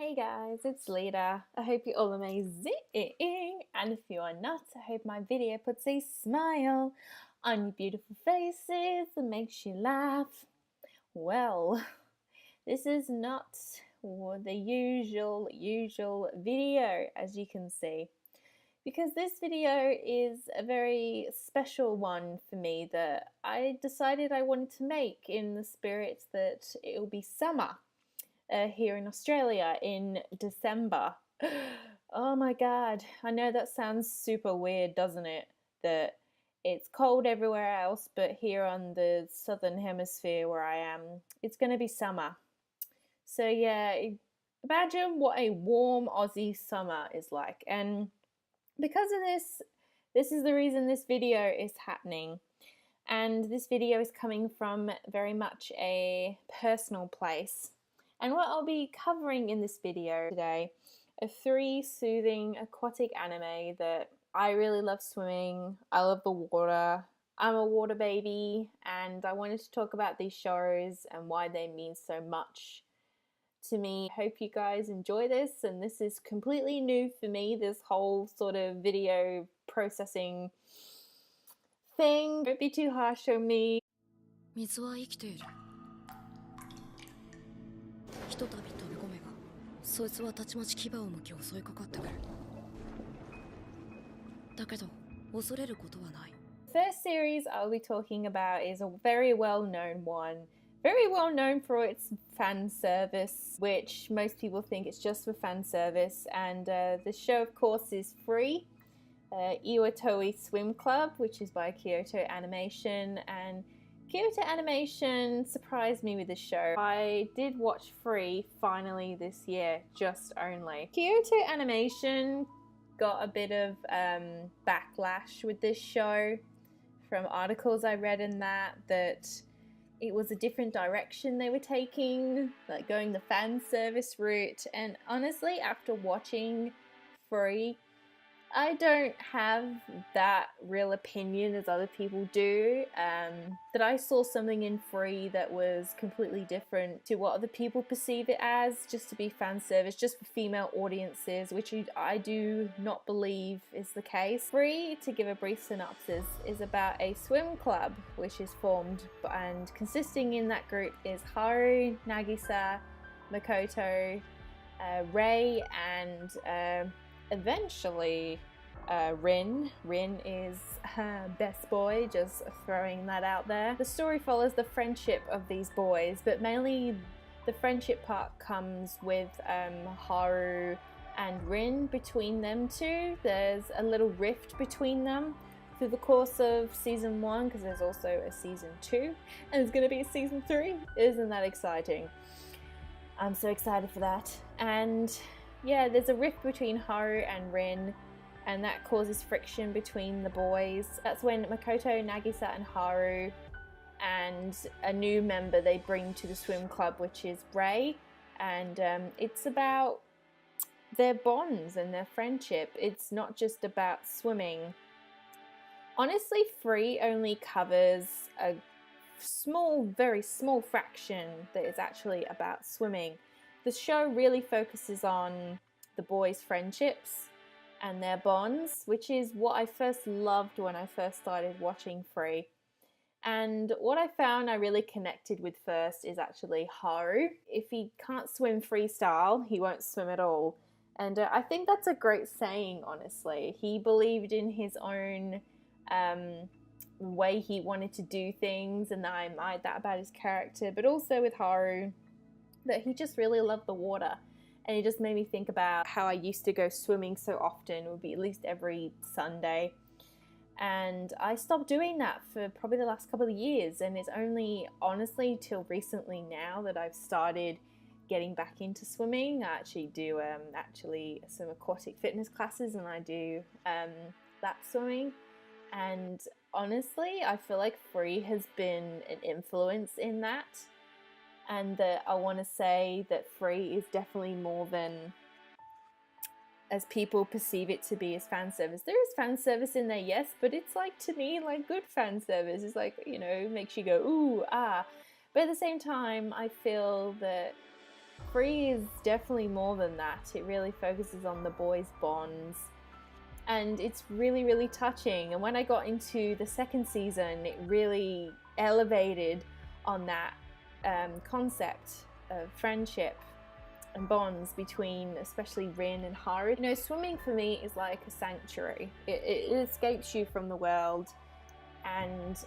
Hey guys, it's Lita. I hope you're all amazing. And if you are not, I hope my video puts a smile on your beautiful faces and makes you laugh. Well, this is not the usual video, as you can see, because this video is a very special one for me that I decided I wanted to make in the spirit that it will be summer. Here in Australia in December. Oh my god, I know that sounds super weird, doesn't it? That it's cold everywhere else, but here on the southern hemisphere where I am, it's going to be summer. So yeah, imagine what a warm Aussie summer is like. And because of this is the reason this video is happening. And this video is coming from very much a personal place. And what I'll be covering in this video today are 3 soothing aquatic anime that I really love swimming, I love the water, I'm a water baby, and I wanted to talk about these shows and why they mean so much to me. Hope you guys enjoy this, and this is completely new for me, this whole sort of video processing thing. Don't be too harsh on me. 水は生きている。ひとたび飛び込めば、そいつはたちまち牙を向き襲いかかってくる。だけど、恐れることはない。First series I'll be talking about is a very well-known one. Very well known for its fan service, which most people think it's just for fan service. And the show, of course, is free. Iwatoi Swim Club, which is by Kyoto Animation, and Kyoto Animation surprised me with this show. I did watch Free finally this year, just only. Kyoto Animation got a bit of backlash with this show from articles I read in that it was a different direction they were taking, like going the fan service route. And honestly, after watching Free, I don't have that real opinion as other people do. That I saw something in Free that was completely different to what other people perceive it as, just to be fan service, just for female audiences, which I do not believe is the case. Free, to give a brief synopsis, is about a swim club which is formed, and consisting in that group is Haru, Nagisa, Makoto, Rei, and eventually Rin. Rin is best boy, just throwing that out there. The story follows the friendship of these boys, but mainly the friendship part comes with Haru and Rin. Between them two, there's a little rift between them through the course of season 1, because there's also a season 2 and there's going to be a season 3. Isn't that exciting? I'm so excited for that. And yeah, there's a rift between Haru and Rin, and that causes friction between the boys. That's when Makoto, Nagisa, and Haru and a new member they bring to the swim club, which is Rei, and it's about their bonds and their friendship. It's not just about swimming. Honestly, Free only covers a very small fraction that is actually about swimming. The show really focuses on the boys' friendships and their bonds, which is what I first loved when I first started watching Free. And what I found I really connected with first is actually Haru. If he can't swim freestyle, he won't swim at all. And I think that's a great saying, honestly. He believed in his own way he wanted to do things, and I admired that about his character. But also with Haru, that he just really loved the water, and it just made me think about how I used to go swimming so often. It would be at least every Sunday, and I stopped doing that for probably the last couple of years, and it's only honestly till recently now that I've started getting back into swimming. I actually do some aquatic fitness classes, and I do lap swimming, and honestly I feel like Free has been an influence in that. And that I want to say that Free is definitely more than, as people perceive it to be, as fan service. There is fan service in there, yes, but it's like, to me, like good fan service. It's like, you know, makes you go, ooh, ah. But at the same time, I feel that Free is definitely more than that. It really focuses on the boys' bonds, and it's really, really touching. And when I got into the second season, it really elevated on that concept of friendship and bonds between especially Rin and Haru. You know, swimming for me is like a sanctuary. It escapes you from the world, and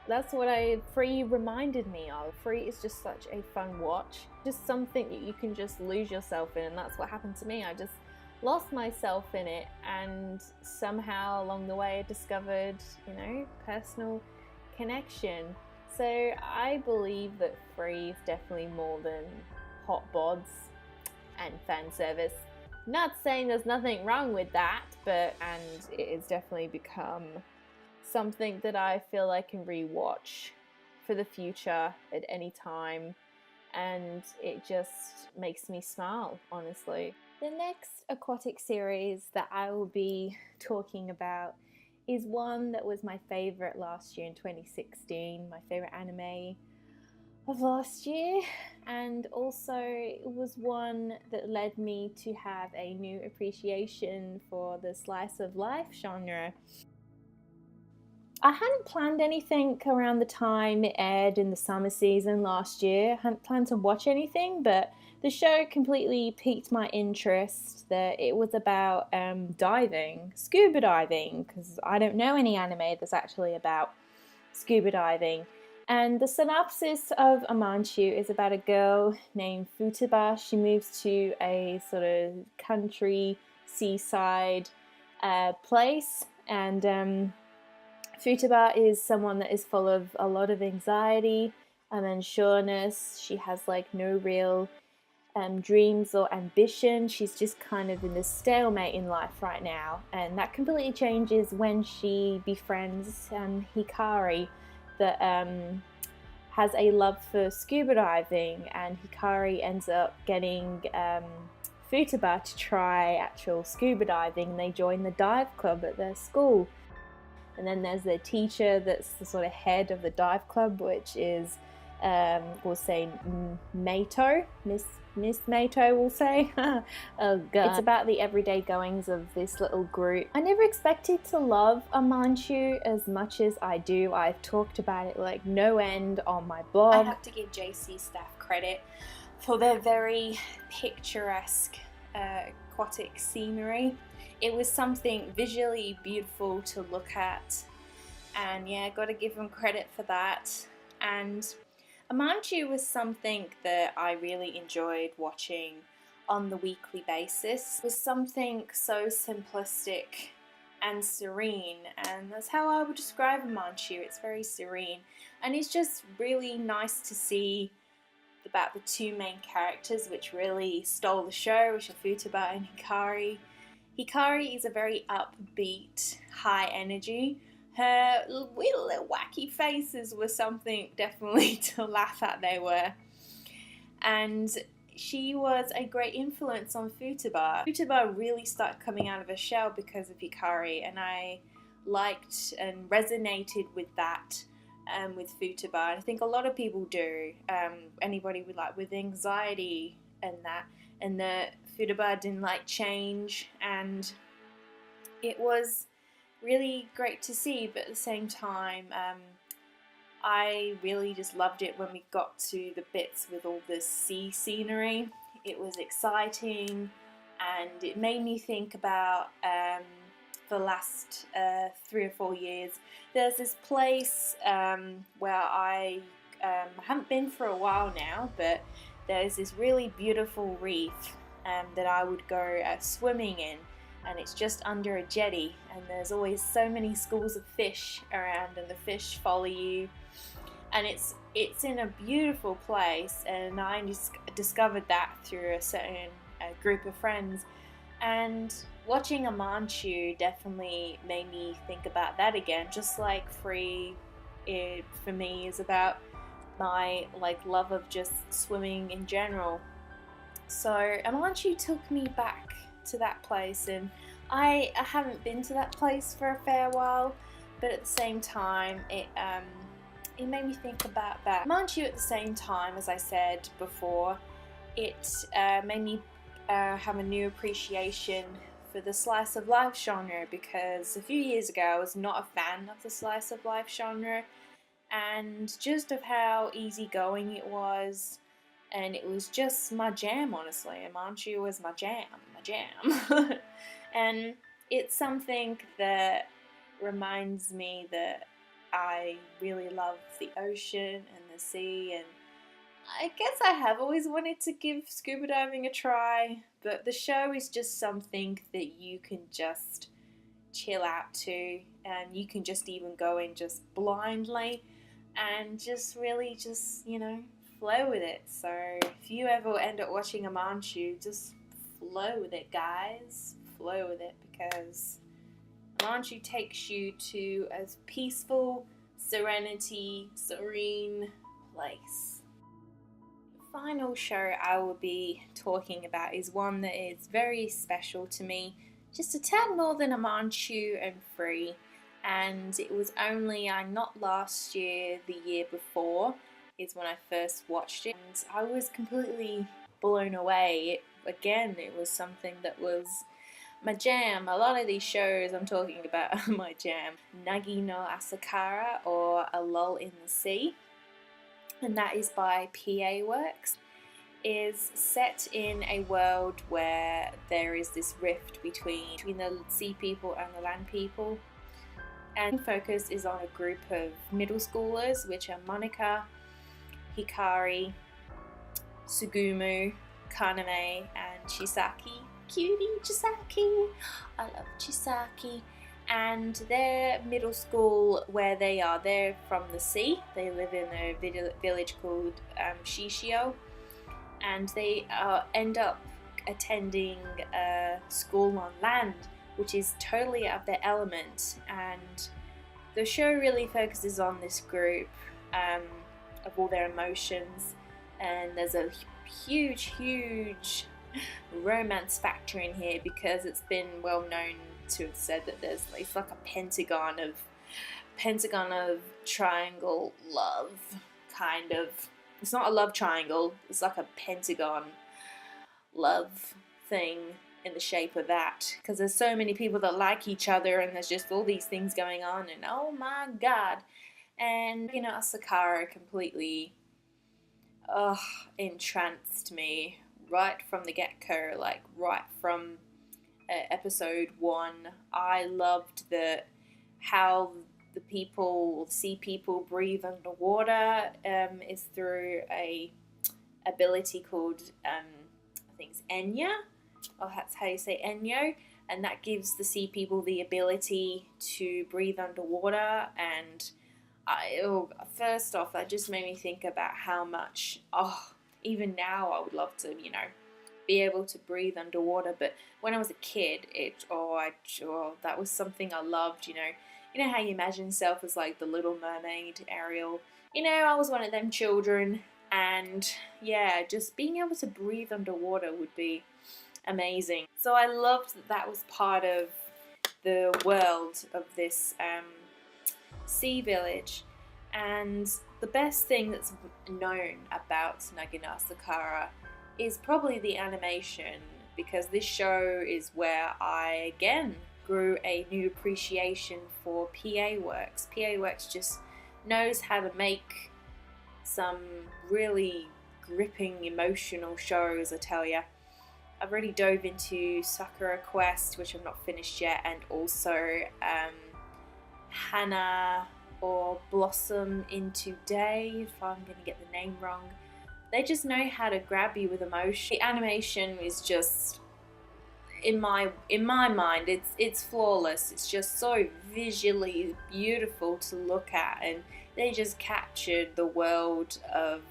that's what Free reminded me of. Free is just such a fun watch, just something that you can just lose yourself in, and that's what happened to me. I just lost myself in it, and somehow along the way I discovered, you know, personal connection. So I believe that Free is definitely more than hot bods and fan service. Not saying there's nothing wrong with that, but it has definitely become something that I feel I can rewatch for the future at any time, and it just makes me smile, honestly. The next aquatic series that I will be talking about is one that was my favourite last year in 2016, my favourite anime of last year, and also it was one that led me to have a new appreciation for the slice of life genre. I hadn't planned anything around the time it aired in the summer season last year. I hadn't planned to watch anything, but the show completely piqued my interest. That it was about diving, scuba diving, because I don't know any anime that's actually about scuba diving. And the synopsis of Amanchu is about a girl named Futaba. She moves to a sort of country seaside place, and Futaba is someone that is full of a lot of anxiety and unsureness. She has like no real dreams or ambition. She's just kind of in this stalemate in life right now, and that completely changes when she befriends Hikari, that has a love for scuba diving, and Hikari ends up getting Futaba to try actual scuba diving, and they join the dive club at their school. And then there's the teacher that's the sort of head of the dive club, which is, we'll say, Mato, Miss Mato, we'll say. Oh god. It's about the everyday goings of this little group. I never expected to love Amanchu as much as I do. I've talked about it like no end on my blog. I have to give JC staff credit for their very picturesque aquatic scenery. It was something visually beautiful to look at, and yeah, gotta give them credit for that. And Amanchu was something that I really enjoyed watching on the weekly basis. It was something so simplistic and serene, and that's how I would describe Amanchu. It's very serene, and it's just really nice to see about the two main characters which really stole the show, which are Futaba and Hikari. Hikari is a very upbeat, high energy. Her little wacky faces were something definitely to laugh at, they were. And she was a great influence on Futaba. Futaba really started coming out of her shell because of Hikari, and I liked and resonated with that with Futaba. I think a lot of people do. Anybody with anxiety and that Futaba didn't like change, and it was really great to see, but at the same time I really just loved it when we got to the bits with all the sea scenery. It was exciting, and it made me think about the last 3 or 4 years. There's this place where I haven't been for a while now, but there's this really beautiful reef that I would go swimming in, and it's just under a jetty, and there's always so many schools of fish around, and the fish follow you, and it's in a beautiful place. And I discovered that through a certain group of friends, and watching Amanchu definitely made me think about that again. Just like Free, it for me is about my love of just swimming in general. So Amanchu took me back to that place, and I haven't been to that place for a fair while, but at the same time it made me think about that. Amanchu, at the same time, as I said before, it made me have a new appreciation for the slice of life genre, because a few years ago I was not a fan of the slice of life genre, and just of how easygoing it was, and it was just my jam, honestly. Amanchu was my jam. And it's something that reminds me that I really love the ocean and the sea, and I guess I have always wanted to give scuba diving a try, but the show is just something that you can just chill out to, and you can just even go in just blindly and just really just, flow with it. So if you ever end up watching a Manchu, just flow with it, guys. Flow with it, because Manchu takes you to a peaceful, serene place. The final show I will be talking about is one that is very special to me, just a tad more than a Manchu and free. And it was only not last year, the year before is when I first watched it, and I was completely blown away. It was something that was my jam. A lot of these shows I'm talking about are my jam. Nagi no Asakara, or A Lull in the Sea, and that is by PA Works. Is set in a world where there is this rift between the sea people and the land people, and focus is on a group of middle schoolers, which are Monica, Hikari, Sugumu, Kaname, and Chisaki. Cutie Chisaki! I love Chisaki. And their middle school, where they are, they're from the sea. They live in a village called Shishio, and they end up attending a school on land, which is totally out of their element. And the show really focuses on this group, of all their emotions, and there's a huge romance factor in here, because it's been well known to have said that it's like a pentagon of triangle love, kind of. It's not a love triangle, it's like a pentagon love thing in the shape of that, because there's so many people that like each other, and there's just all these things going on, and oh my god. And Saqqara completely entranced me right from the get-go, like right from episode 1. I loved how the sea people breathe underwater, is through a ability called I think it's Enya, or that's how you say Enyo, and that gives the sea people the ability to breathe underwater. And first off, that just made me think about how much, even now I would love to, be able to breathe underwater. But when I was a kid, that was something I loved. You know how you imagine yourself as like the Little Mermaid, Ariel. I was one of them children, and yeah, just being able to breathe underwater would be amazing. So I loved that was part of the world of this sea village. And the best thing that's known about Nagina Saqqara is probably the animation, because this show is where I again grew a new appreciation for PA Works. PA Works just knows how to make some really gripping, emotional shows, I tell ya. I've already dove into Saqqara Quest, which I've not finished yet, and also Hana or Blossom into Day, if I'm going to get the name wrong. They just know how to grab you with emotion. The animation is just, in my mind, it's flawless. It's just so visually beautiful to look at, and they just captured the world of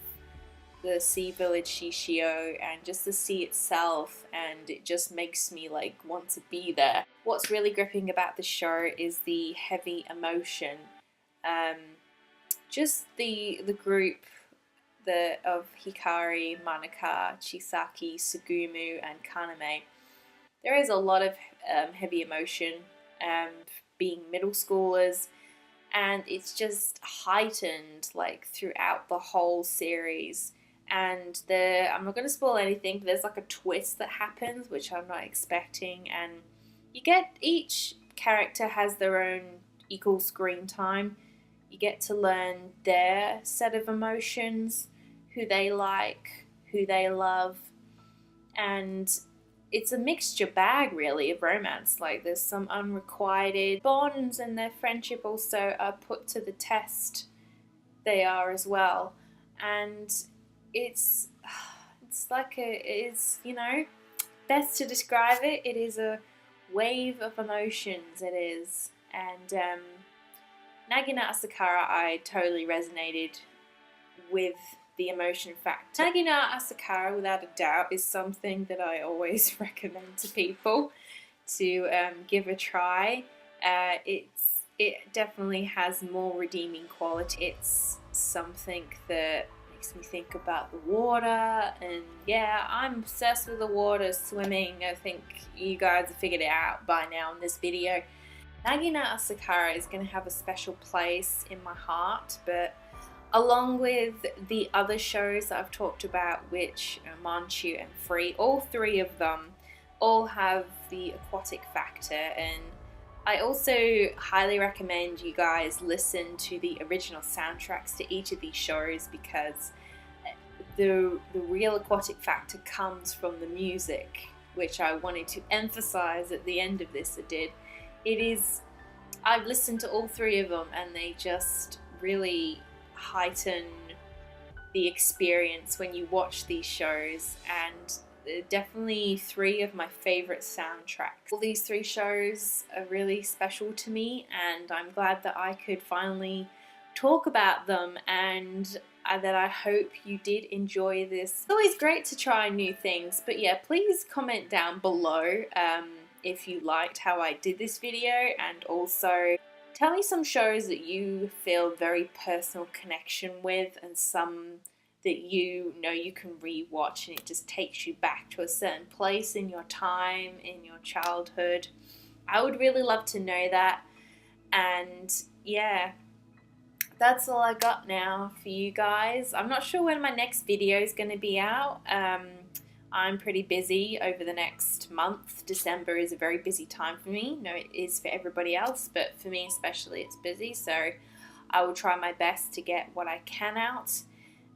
the sea village Shishio and just the sea itself, and it just makes me like want to be there. What's really gripping about the show is the heavy emotion. Just the group of Hikari, Monica, Chisaki, Sugumu, and Kaname. There is a lot of heavy emotion, being middle schoolers, and it's just heightened like throughout the whole series. and I'm not going to spoil anything, but there's like a twist that happens which I'm not expecting, and you get, each character has their own equal screen time. You get to learn their set of emotions, who they like, who they love, and it's a mixture bag really of romance. Like there's some unrequited bonds, and their friendship also are put to the test. They are as well, and it's like it is, you know, best to describe it. It is a wave of emotions. It is, and Nagina Asakara, I totally resonated with the emotion factor. Nagina Asakara, without a doubt, is something that I always recommend to people to give a try. It definitely has more redeeming quality. It's something that makes me think about the water, and yeah, I'm obsessed with the water, swimming. I think you guys have figured it out by now in this video. Nagina Asakara is going to have a special place in my heart, but along with the other shows that I've talked about, which Manchu and Free, all three of them all have the aquatic factor, and I also highly recommend you guys listen to the original soundtracks to each of these shows, because the real aquatic factor comes from the music, which I wanted to emphasize at the end of this. I've listened to all three of them, and they just really heighten the experience when you watch these shows, and they're definitely three of my favorite soundtracks. All these three shows are really special to me, and I'm glad that I could finally talk about them, and that I hope you did enjoy this. It's always great to try new things, but yeah, please comment down below if you liked how I did this video, and also tell me some shows that you feel very personal connection with, and some that you know you can re-watch and it just takes you back to a certain place in your time, in your childhood. I would really love to know that. And yeah, that's all I got now for you guys. I'm not sure when my next video is going to be out. I'm pretty busy over the next month. December is a very busy time for me. No, it is for everybody else, but for me especially it's busy, so I will try my best to get what I can out.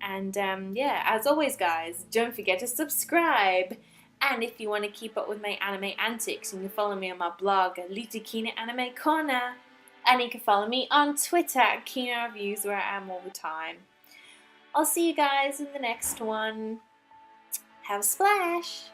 And yeah, as always guys, don't forget to subscribe. And if you want to keep up with my anime antics, you can follow me on my blog, Lita Kino Anime Corner. And you can follow me on Twitter at Kino Reviews, where I am all the time. I'll see you guys in the next one. Have a splash!